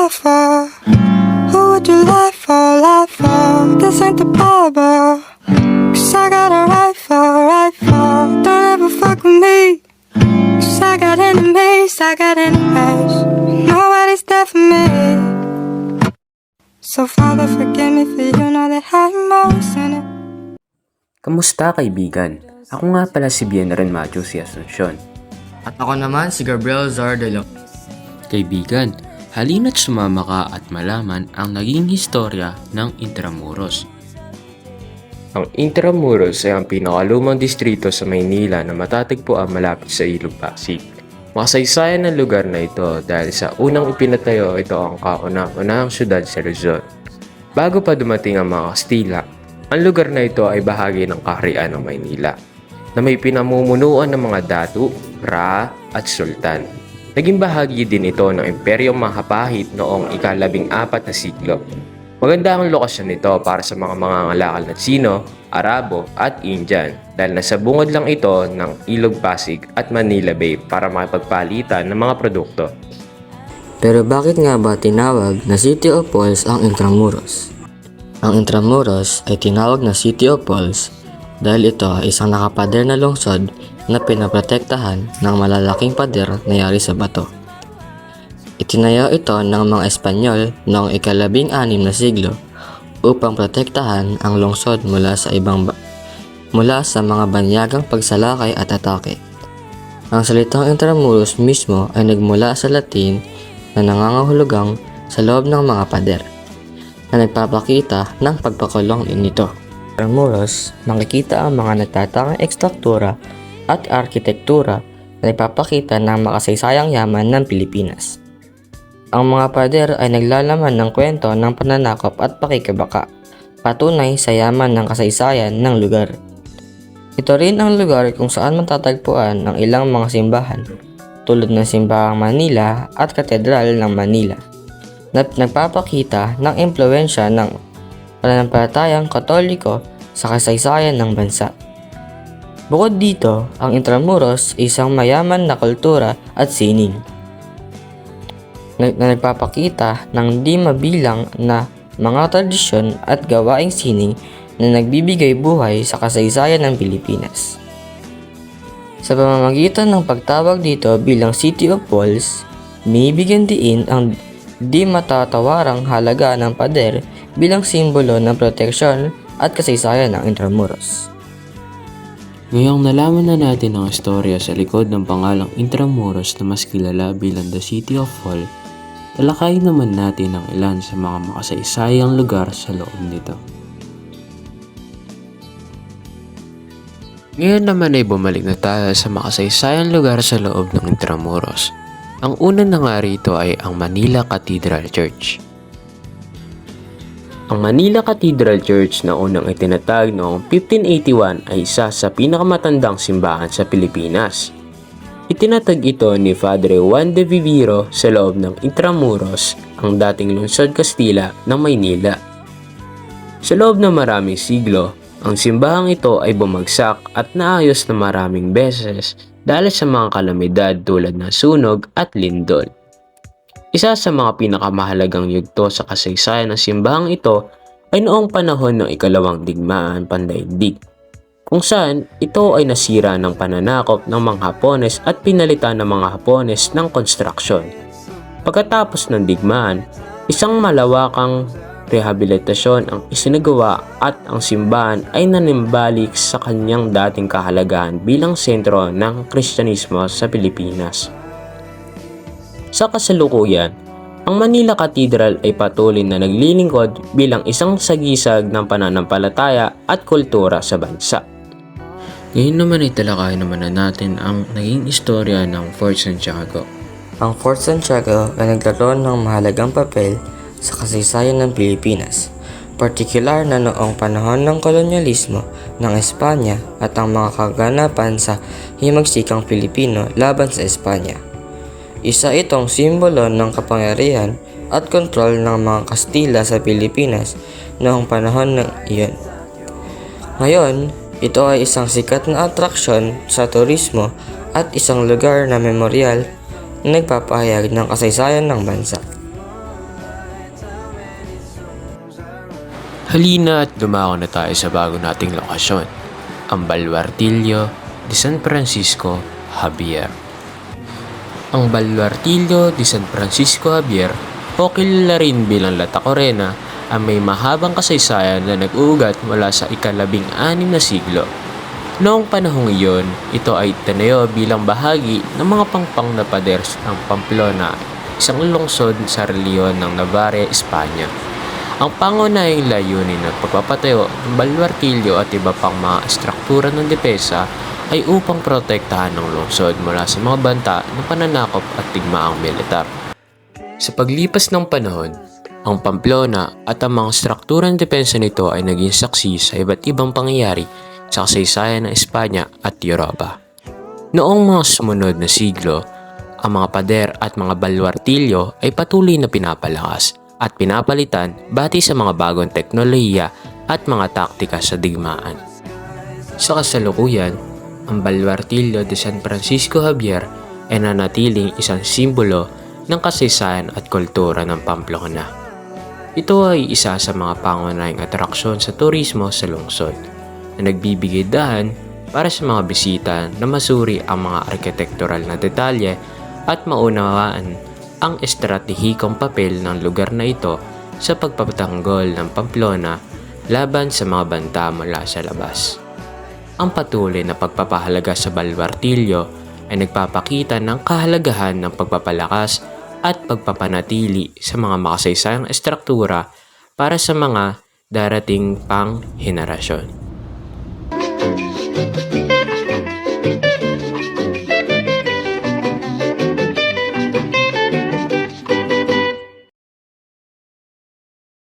lie for? Who would you lie for, lie for? This ain't the Bible. 'Cause I got a rifle. Don't ever fuck with me. 'Cause I got enemies. Nobody's there for me. So Father, forgive me, for you know that I'm always in it. Kamusta kaibigan? Ako nga pala si Bienaren Matthews Asuncion. At ako naman si Gabriel Zardelo. Kaibigan, halina't sumama ka at malaman ang naging historya ng Intramuros. Ang Intramuros ay ang pinakalumang distrito sa Maynila na matatagpuan malapit sa Ilog Pasig. Makasaysayan ng lugar na ito dahil sa unang ipinatayo ito ang kauna-unahang syudad sa Luzon. Bago pa dumating ang mga Kastila, ang lugar na ito ay bahagi ng kaharian ng Maynila na may pinamumunuan ng mga datu, ra at sultan. Naging bahagi din ito ng Imperyong Mahapahit noong ika-14 na siglo. Maganda ang lokasyon nito para sa mga mangangalakal na Tsino, Arabo at Indian dahil nasa bungod lang ito ng Ilog Pasig at Manila Bay para makipagpalitan ng mga produkto. Pero bakit nga ba tinawag na City of Falls ang Intramuros? Ang Intramuros ay tinawag na City of Falls dahil ito ay isang nakapader na lungsod na pinaprotektahan ng malalaking pader na yari sa bato. Itinayo ito ng mga Espanyol noong ika-16 na siglo upang protektahan ang lungsod mula sa mga banyagang pagsalakay at atake. Ang salitang Intramuros mismo ay nagmula sa Latin na nangangahulugang sa loob ng mga pader na nagpapakita ng pagpakulong nito. Sa Intramuros, makikita ang mga nagtatangang ekstruktura at arkitektura na nagpapakita ng makasaysayang yaman ng Pilipinas. Ang mga pader ay naglalaman ng kwento ng pananakop at pakikibaka, patunay sa yaman ng kasaysayan ng lugar. Ito rin ang lugar kung saan matatagpuan ang ilang mga simbahan, tulad ng Simbahang Manila at Katedral ng Manila, na nagpapakita ng impluwensya ng pananampalatayang Katoliko sa kasaysayan ng bansa. Bukod dito, ang Intramuros ay isang mayaman na kultura at sining na nagpapakita ng di mabilang na mga tradisyon at gawaing sining na nagbibigay buhay sa kasaysayan ng Pilipinas. Sa pamamagitan ng pagtawag dito bilang City of Falls, binibigyan diin ang di matatawarang halaga ng pader bilang simbolo ng proteksyon at kasaysayan ng Intramuros. Ngayong nalaman na natin ang istorya sa likod ng pangalang Intramuros na mas kilala bilang The City of Fall, talakayin naman natin ang ilan sa mga makasaysayang lugar sa loob nito. Ngayon naman ay bumalik na tayo sa makasaysayang lugar sa loob ng Intramuros. Ang una na nga rito ay ang Manila Cathedral Church. Ang Manila Cathedral Church na unang itinatag noong 1581 ay isa sa pinakamatandang simbahan sa Pilipinas. Itinatag ito ni Padre Juan de Viviro sa loob ng Intramuros, ang dating lungsod Kastila ng Maynila. Sa loob ng maraming siglo, ang simbahang ito ay bumagsak at naayos na maraming beses dahil sa mga kalamidad tulad ng sunog at lindol. Isa sa mga pinakamahalagang yugto sa kasaysayan ng simbahang ito ay noong panahon ng ikalawang digmaan pandaigdig, kung saan ito ay nasira ng pananakop ng mga Hapones at pinalitan ng mga Hapones ng konstruksyon. Pagkatapos ng digmaan, isang malawakang rehabilitasyon ang isinagawa at ang simbahan ay nanimbalik sa kanyang dating kahalagahan bilang sentro ng Kristyanismo sa Pilipinas. Sa kasalukuyan, ang Manila Cathedral ay patuloy na naglilingkod bilang isang sagisag ng pananampalataya at kultura sa bansa. Ngayon naman ay talakayin naman na natin ang naging istorya ng Fort Santiago. Ang Fort Santiago ay nagkaroon ng mahalagang papel sa kasaysayan ng Pilipinas, partikular na noong panahon ng kolonyalismo ng Espanya at ang mga kaganapan sa himagsikang Pilipino laban sa Espanya. Isa itong simbolo ng kapangyarihan at kontrol ng mga Kastila sa Pilipinas noong panahon ng iyon. Ngayon, ito ay isang sikat na atraksyon sa turismo at isang lugar na memoryal na nagpapahayag ng kasaysayan ng bansa. Halina at dumako na tayo sa bago nating lokasyon, ang Baluartillo de San Francisco Javier. Ang Baluartillo de San Francisco Javier o kilala rin bilang La Tacorena ang may mahabang kasaysayan na nag-uugat mula sa ika-16 na siglo. Noong panahong iyon, ito ay tanayo bilang bahagi ng mga pangpang na pader ng Pamplona, isang lungsod sa rehiyon ng Navarre, Espanya. Ang pangunahing layunin ng pagpapatayo ng Baluartillo at iba pang mga estruktura ng depensa ay upang protektahan ng lungsod mula sa mga banta ng pananakop at digmaang militar. Sa paglipas ng panahon, ang Pamplona at ang mga struktura ng depensa nito ay naging saksi sa iba't ibang pangyayari sa kasaysayan ng Espanya at Europa. Noong mga sumunod na siglo, ang mga pader at mga Baluartillo ay patuloy na pinapalakas at pinapalitan batay sa mga bagong teknolohiya at mga taktika sa digmaan. Sa kasalukuyan, ang Baluartillo de San Francisco Javier ay nanatiling isang simbolo ng kasaysayan at kultura ng Pamplona. Ito ay isa sa mga pangunahing atraksyon sa turismo sa lungsod na nagbibigay daan para sa mga bisita na masuri ang mga arkitektural na detalye at maunawaan ang estratehikong papel ng lugar na ito sa pagpapatanggol ng Pamplona laban sa mga banta mula sa labas. Ang patuloy na pagpapahalaga sa Baluartillo ay nagpapakita ng kahalagahan ng pagpapalakas at pagpapanatili sa mga makasaysayang estruktura para sa mga darating pang henerasyon.